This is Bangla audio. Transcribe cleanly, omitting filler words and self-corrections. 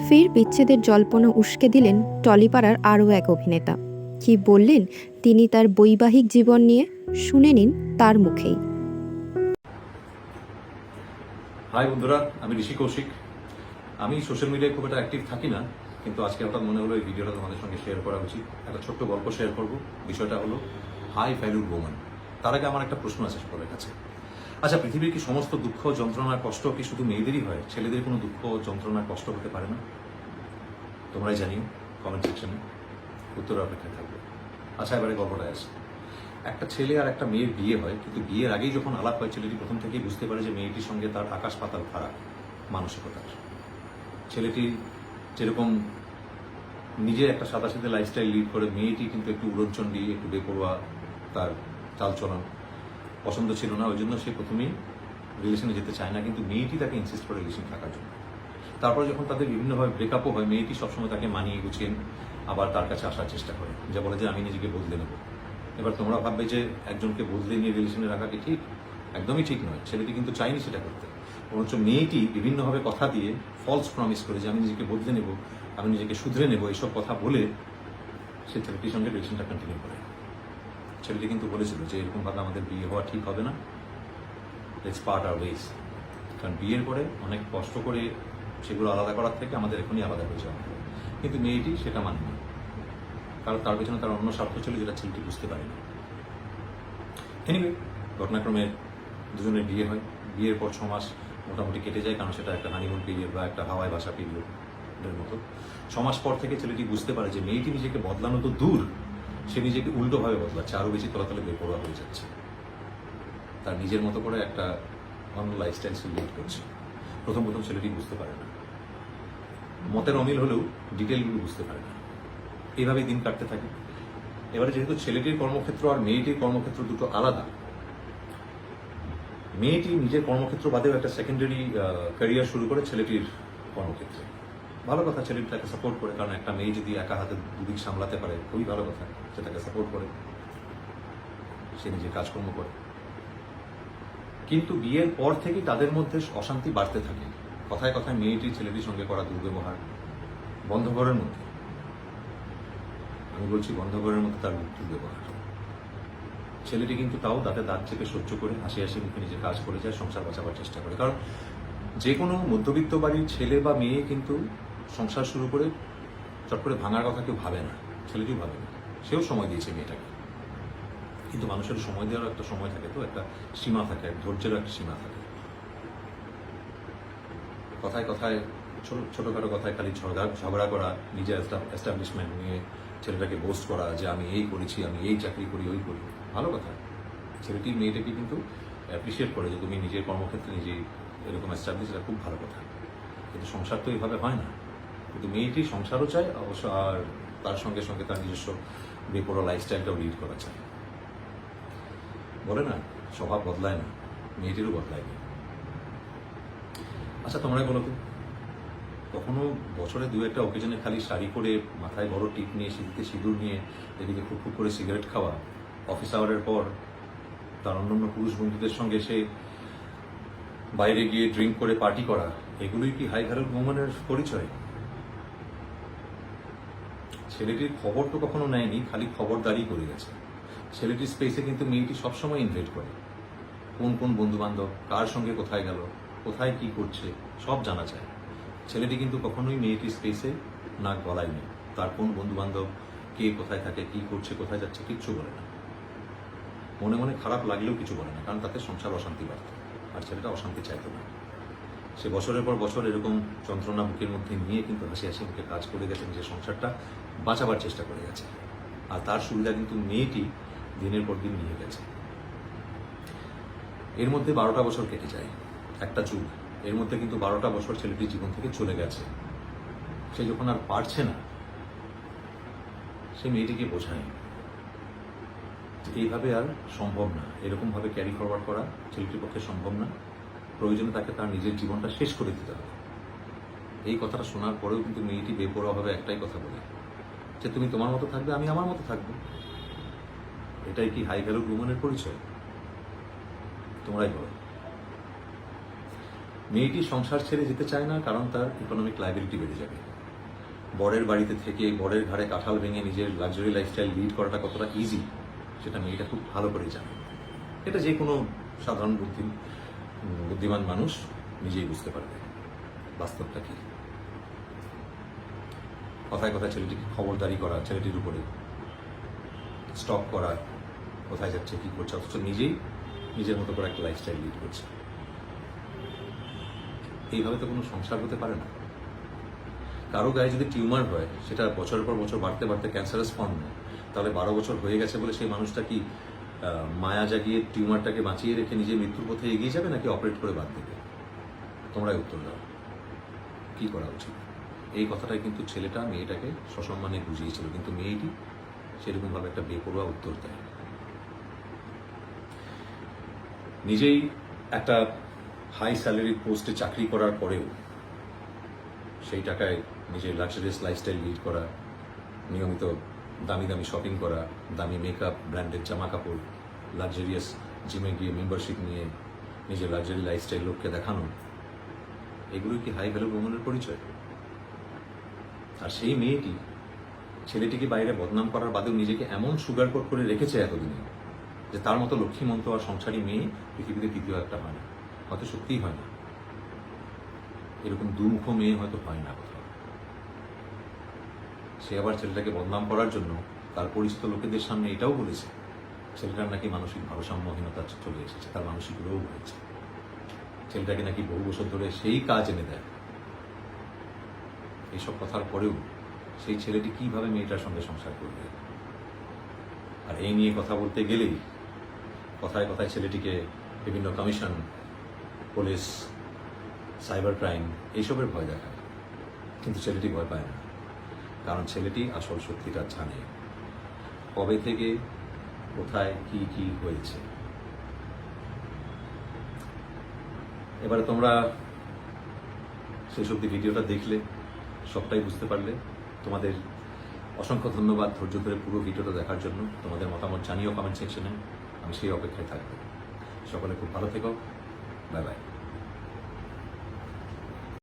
ফের বিচ্ছেদের জল্পনা উস্কে দিলেন টলিপাড়ার আরও এক অভিনেতা। কি বললেন তিনি তার বৈবাহিক জীবন নিয়ে, শুনে নিন তার মুখেই। হাই বন্ধুরা, আমি ঋষি কৌশিক। আমি সোশ্যাল মিডিয়ায় খুব একটা অ্যাক্টিভ থাকি না, কিন্তু আজকে হঠাৎ মনে হলো এই ভিডিওটা তোমাদের সঙ্গে শেয়ার করা উচিত। একটা ছোট্ট গল্প শেয়ার করব। বিষয়টা হলো হাই ভ্যালুড ওম্যান। তার আগে আমার একটা প্রশ্ন আছে সকলের কাছে। আচ্ছা, পৃথিবীর কি সমস্ত দুঃখ, যন্ত্রণা, কষ্ট কি শুধু মেয়েদেরই হয়? ছেলেদের কোনো দুঃখ, যন্ত্রণা, কষ্ট হতে পারে না? তোমরাই জানিও কমেন্ট সেকশনে, উত্তর অপেক্ষায় থাকবে। আচ্ছা, এবারে গল্পটা আছে। একটা ছেলে আর একটা মেয়ের বিয়ে হয়, কিন্তু বিয়ের আগেই যখন আলাপ হয়, ছেলেটি প্রথম থেকেই বুঝতে পারে যে মেয়েটির সঙ্গে তার আকাশ পাতাল ফারাক মানসিকতার। ছেলেটি যেরকম নিজে একটা সাদাসিধে লাইফস্টাইল লিড করে, মেয়েটি কিন্তু একটু উড়নচণ্ডী, একটু বেপরোয়া, তার চালচলন পছন্দ ছিল না। ওই জন্য সে প্রথমেই রিলেশনে যেতে চায় না, কিন্তু মেয়েটি তাকে ইনসিস্ট করে রিলেশন থাকার জন্য। তারপর যখন তাদের বিভিন্নভাবে ব্রেকআপও হয়, মেয়েটি সবসময় তাকে মানিয়ে গুছিয়ে আবার তার কাছে আসার চেষ্টা করে, যা বলে যে আমি নিজেকে বদলে নেব। এবার তোমরা ভাববে যে একজনকে বদলে নিয়ে রিলেশনে রাখা কি ঠিক? একদমই ঠিক নয়। ছেলেটি কিন্তু চাইনি সেটা করতে, বরঞ্চ মেয়েটি বিভিন্নভাবে কথা দিয়ে ফলস প্রমিস করে যে আমি নিজেকে বদলে নেব, আমি নিজেকে শুধরে নেব, এইসব কথা বলে সে ছেলেটির সঙ্গে রিলেশনটা কন্টিনিউ করে। ছেলেটি কিন্তু বলেছিল যে এরকমভাবে আমাদের বিয়ে হওয়া ঠিক হবে না, লেটস পার্ট আওয়ার ওয়েজ। কারণ বিয়ের পরে অনেক কষ্ট করে সেগুলো আলাদা করার থেকে আমাদের এখনই আলাদা হয়ে যাওয়া। কিন্তু মেয়েটি সেটা মানেনি, কারণ তার পেছনে তার অন্য স্বার্থ ছিল, যেটা ছেলেটি বুঝতে পারেনি। এনিওয়ে, ঘটনাক্রমে দুজনের বিয়ে হয়। বিয়ের পর 6 মাস মোটামুটি কেটে যায়, কারণ সেটা একটা হানিমুন পিরিয়ড বা একটা হাওয়ায় ভাসা পিরিয়ডের মতো। 6 মাস পর থেকে ছেলেটি বুঝতে পারে যে মেয়েটি নিজেকে বদলানো তো দূর, সে নিজেকে উল্টোভাবে বদলাচ্ছে, আরও বেশি তলাতলে বেপরোয়া হয়ে যাচ্ছে। তার নিজের মতো করে একটা অন্য লাইফস্টাইল সে লিড করছে। প্রথম ছেলেটি বুঝতে পারে না, মতের অমিল হলেও ডিটেলগুলো বুঝতে পারে না। এইভাবেই দিন কাটতে থাকে। এবারে যেহেতু ছেলেটির কর্মক্ষেত্র আর মেয়েটির কর্মক্ষেত্র দুটো আলাদা, মেয়েটি নিজের কর্মক্ষেত্র বাদেও একটা সেকেন্ডারি ক্যারিয়ার শুরু করে ছেলেটির কর্মক্ষেত্রে। ভালো কথা, ছেলেটি তাকে সাপোর্ট করে, কারণ একটা মেয়ে যদি একা হাতে দুদিক সামলাতে পারে খুবই ভালো কথা। সে তাকে সাপোর্ট করে, সে নিজের কাজকর্ম করে। কিন্তু বিয়ের পর থেকেই তাদের মধ্যে অশান্তি বাড়তে থাকে। কথায় কথায় মেয়েটি ছেলেটির সঙ্গে করা দুর্ব্যবহার, বন্ধ ঘরের মধ্যে, আমি বলছি বন্ধ ঘরের মধ্যে তার দুর্ব্যবহার। ছেলেটি কিন্তু তাও দাঁতে দাঁত চেপে সহ্য করে হাসি হাসি মুখে নিজের কাজ করে যায়, সংসার বাঁচাবার চেষ্টা করে। কারণ যে কোনো মধ্যবিত্ত বাড়ির ছেলে বা মেয়ে কিন্তু সংসার শুরু করে চট করে ভাঙার কথা কেউ ভাবে না, ছেলেটিও ভাবে না। সেও সময় দিয়েছে মেয়েটাকে, কিন্তু মানুষের সময় দেওয়ার একটা সময় থাকে, তো একটা সীমা থাকে, ধৈর্যেরও একটা সীমা থাকে। কথায় কথায় ছোটখাটো কথায় খালি ঝগড়া করা, নিজের এস্টাবলিশমেন্ট নিয়ে ছেলেটাকে বোস্ট করা যে আমি এই করেছি, আমি এই চাকরি করি, ওই করি, ভালো কথা। ছেলেটি মেয়েটাকে কিন্তু অ্যাপ্রিসিয়েট করে যে তুমি নিজের কর্মক্ষেত্রে নিজেই এরকম এস্টাবলিশ, এটা খুব ভালো কথা। কিন্তু সংসার তো এইভাবে হয় না। কিন্তু মেয়েটি সংসারও চায় অবশ্য, আর তার সঙ্গে সঙ্গে তার নিজস্ব বেপরোয়া লাইফস্টাইলটাও লিড করা চায়। বলে না, স্বভাব বদলায় না, মেয়েটিরও বদলায়নি। আচ্ছা, তোমরা বলো তো, কখনো বছরে 2-1 অকেশনে খালি শাড়ি পরে, মাথায় বড় টিপ নিয়ে, সিঁথিতে সিঁদুর নিয়ে, এদিকে খুব করে সিগারেট খাওয়া, অফিস আওয়ারের পর তার অন্যান্য পুরুষ বন্ধুদের সঙ্গে সে বাইরে গিয়ে ড্রিঙ্ক করে পার্টি করা, এগুলোই কি হাই ভ্যালুড ওম্যানের পরিচয়? ছেলেটির খবর তো কখনো নেয়নি, খালি খবরদারি করে গেছে। ছেলেটির স্পেসে কিন্তু মেয়েটি সবসময় ইনভাইট করে, কোন কোন বন্ধু বান্ধব কার সঙ্গে কোথায় গেল, কোথায় কি করছে, সব জানা চায়। ছেলেটি কিন্তু কখনোই মেয়েটির স্পেসে নাক গলায়নি। তার কোন বন্ধু বান্ধব, কে কোথায় থাকে, কি করছে, কোথায় যাচ্ছে, কিচ্ছু বলে না। মনে মনে খারাপ লাগলেও কিছু বলে না, কারণ তাতে সংসার অশান্তি বাড়ত, আর ছেলেটা অশান্তি চাইতো না। সে বছরের পর বছর এরকম যন্ত্রণা বুকের মধ্যে নিয়ে কিন্তু হাসি হাসি মুখে কাজ করে গেছে, নিজের সংসারটা বাঁচাবার চেষ্টা করে গেছে। আর তার সুবিধা কিন্তু মেয়েটি দিনের পর দিন নিয়ে গেছে। এর মধ্যে 12টা বছর কেটে যায়, একটা যুগ। এর মধ্যে কিন্তু 12টা বছর ছেলেটির জীবন থেকে চলে গেছে। সে যখন আর পারছে না, সে মেয়েটিকে বোঝায় এইভাবে আর সম্ভব না, এরকমভাবে ক্যারি ফরওয়ার্ড করা ছেলেটির পক্ষে সম্ভব না। প্রয়োজনে তাকে তার নিজের জীবনটা শেষ করে দিতে হবে। এই কথাটা শোনার পরেও কিন্তু মেয়েটি বেপরোয়াভাবে একটাই কথা বলে যে তুমি তোমার মতো থাকবে, আমি আমার মতো থাকবো। এটাই কি হাই ভ্যালুড ওম্যানের পরিচয়? তোমরাই বলো। মেয়েটি সংসার ছেড়ে যেতে চায় না, কারণ তার ইকোনমিক লায়াবিলিটি বেড়ে যাবে। বরের বাড়িতে থেকে বরের ঘাড়ে কাঁঠাল ভেঙে নিজের লাক্সারি লাইফস্টাইল লিড করাটা কতটা ইজি সেটা মেয়েটা খুব ভালো করেই জানে। এটা যে কোনো সাধারণ বুদ্ধিমান মানুষ নিজেই বুঝতে পারবে বাস্তবটা কি। কথায় কথায় ছেলেটিকে খবরদারি করা, ছেলেটির উপরে স্টক করা, কোথায় যাচ্ছে কি করছে, অথচ নিজেই নিজের মতো করে একটা লাইফস্টাইল লিড করছে। এইভাবে তো কোনো সংসার হতে পারে না। কারো গায়ে যদি টিউমার হয়, সেটা বছরের পর বছর বাড়তে বাড়তে ক্যান্সারাস ফর্ম নেয়, তাহলে 12 বছর হয়ে গেছে বলে সেই মানুষটা কি মায়া জাগিয়ে টিউমারটাকে বাঁচিয়ে রেখে নিজে মৃত্যুর পথে এগিয়ে যাবে নাকি অপারেট করে বাদ দেবে? তোমরাই উত্তর দাও, কি করা উচিত? এই কথাটাই কিন্তু ছেলেটা মেয়েটাকে সসম্মানে বুঝিয়েছিল, কিন্তু মেয়েটি সেরকমভাবে একটা বেপরোয়া উত্তর দেয়। নিজেই একটা হাই স্যালারির পোস্টে চাকরি করার পরেও সেই টাকায় নিজের লাক্সারিয়াস লাইফস্টাইল লিড করা, নিয়মিত দামি দামি শপিং করা, দামি মেকআপ, ব্র্যান্ডেড জামা কাপড়, লাক্সারিয়াস জিমে গিয়ে মেম্বারশিপ নিয়ে নিজের লাক্সারি লাইফস্টাইল লোককে দেখানো, এগুলোই কি হাই ভ্যালু উমেনের পরিচয়? আর সেই মেয়েটি ছেলেটিকে বাইরে বদনাম করার বাদেও নিজেকে এমন সুগার কোট করে রেখেছে এতদিনে যে তার মতো লক্ষ্মীমন্ত আর সংসারী মেয়ে পৃথিবীতে দ্বিতীয় একটা হয় না। হয়তো সত্যিই হয় না, এরকম দুমুখ মেয়ে হয়তো হয় না কোথাও। সে আবার ছেলেটাকে বদনাম করার জন্য তার পরিচিত লোকেদের সামনে এটাও বলেছে ছেলেটার নাকি মানসিক ভারসাম্যহীনতা চলে এসেছে, তার মানসিক রোগ হয়েছে। ছেলেটাকে নাকি বহু বছর ধরে সেই কাজ এনে দেয়। এইসব কথার পরেও সেই ছেলেটি কিভাবে মেয়েটার সঙ্গে সংসার করবে? আর এই নিয়ে কথা বলতে গেলেই কথায় কথায় ছেলেটিকে বিভিন্ন কমিশন, পুলিশ, সাইবার ক্রাইম এইসবের ভয় দেখায়, কিন্তু ছেলেটি ভয় পায় না, কারণ ছেলেটি আসল সত্যিটা জানে কবে থেকে কোথায় কি কি হয়েছে। এবারে তোমরা শেষ অব্দি ভিডিওটা দেখলে, সবটাই বুঝতে পারলে। তোমাদের অসংখ্য ধন্যবাদ ধৈর্য ধরে পুরো ভিডিওটা দেখার জন্য। তোমাদের মতামত জানিও কমেন্ট সেকশনে, আমি সেই অপেক্ষায় থাকবো। সকলে খুব ভালো থেকো, বাই বাই।